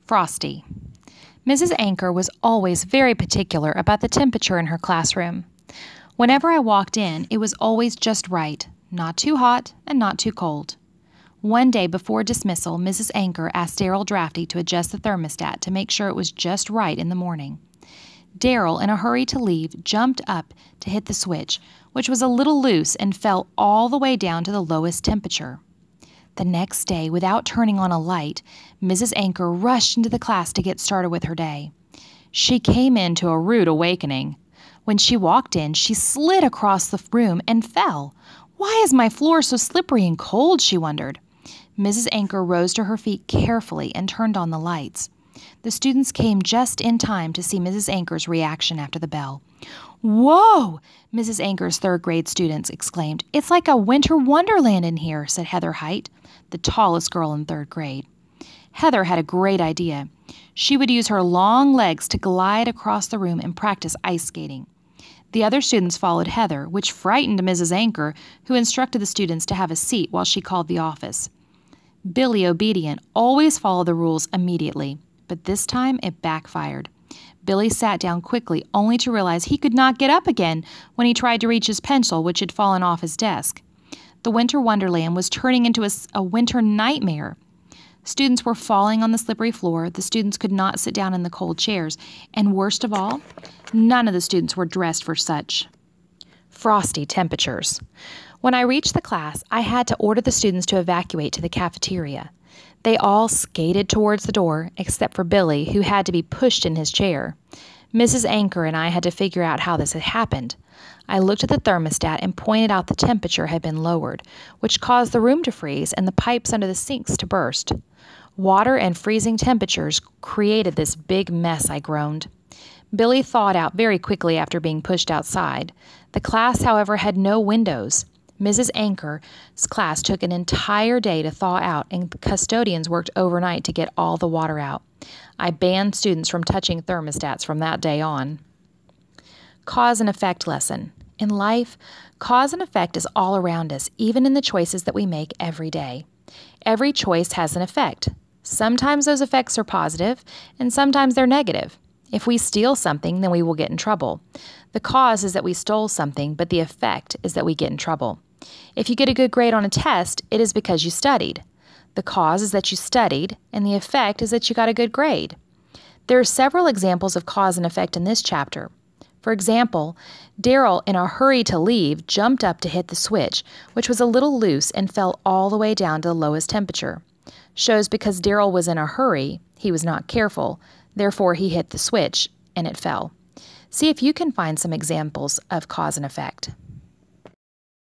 Frosty. Mrs. Anchor was always very particular about the temperature in her classroom. Whenever I walked in, it was always just right, not too hot and not too cold. One day before dismissal, Mrs. Anchor asked Darryl Drafty to adjust the thermostat to make sure it was just right in the morning. Darryl, in a hurry to leave, jumped up to hit the switch, which was a little loose and fell all the way down to the lowest temperature. The next day, without turning on a light, Mrs. Anchor rushed into the class to get started with her day. She came in to a rude awakening. When she walked in, she slid across the room and fell. "Why is my floor so slippery and cold?" she wondered. Mrs. Anchor rose to her feet carefully and turned on the lights. The students came just in time to see Mrs. Anchor's reaction after the bell. "Whoa!" Mrs. Anchor's third-grade students exclaimed. "It's like a winter wonderland in here," said Heather Height, the tallest girl in third grade. Heather had a great idea. She would use her long legs to glide across the room and practice ice skating. The other students followed Heather, which frightened Mrs. Anchor, who instructed the students to have a seat while she called the office. Billy, obedient, always followed the rules immediately, but this time it backfired. Billy sat down quickly, only to realize he could not get up again when he tried to reach his pencil, which had fallen off his desk. The winter wonderland was turning into a winter nightmare. Students were falling on the slippery floor, the students could not sit down in the cold chairs, and worst of all, none of the students were dressed for such frosty temperatures. When I reached the class, I had to order the students to evacuate to the cafeteria. They all skated towards the door, except for Billy, who had to be pushed in his chair. Mrs. Anchor and I had to figure out how this had happened. I looked at the thermostat and pointed out the temperature had been lowered, which caused the room to freeze and the pipes under the sinks to burst. Water and freezing temperatures created this big mess, I groaned. Billy thawed out very quickly after being pushed outside. The class, however, had no windows. Mrs. Anchor's class took an entire day to thaw out, and custodians worked overnight to get all the water out. I banned students from touching thermostats from that day on. Cause and effect lesson. In life, cause and effect is all around us, even in the choices that we make every day. Every choice has an effect. Sometimes those effects are positive, and sometimes they're negative. If we steal something, then we will get in trouble. The cause is that we stole something, but the effect is that we get in trouble. If you get a good grade on a test, it is because you studied. The cause is that you studied, and the effect is that you got a good grade. There are several examples of cause and effect in this chapter. For example, Darryl, in a hurry to leave, jumped up to hit the switch, which was a little loose and fell all the way down to the lowest temperature. Shows because Darryl was in a hurry, he was not careful, therefore he hit the switch, and it fell. See if you can find some examples of cause and effect.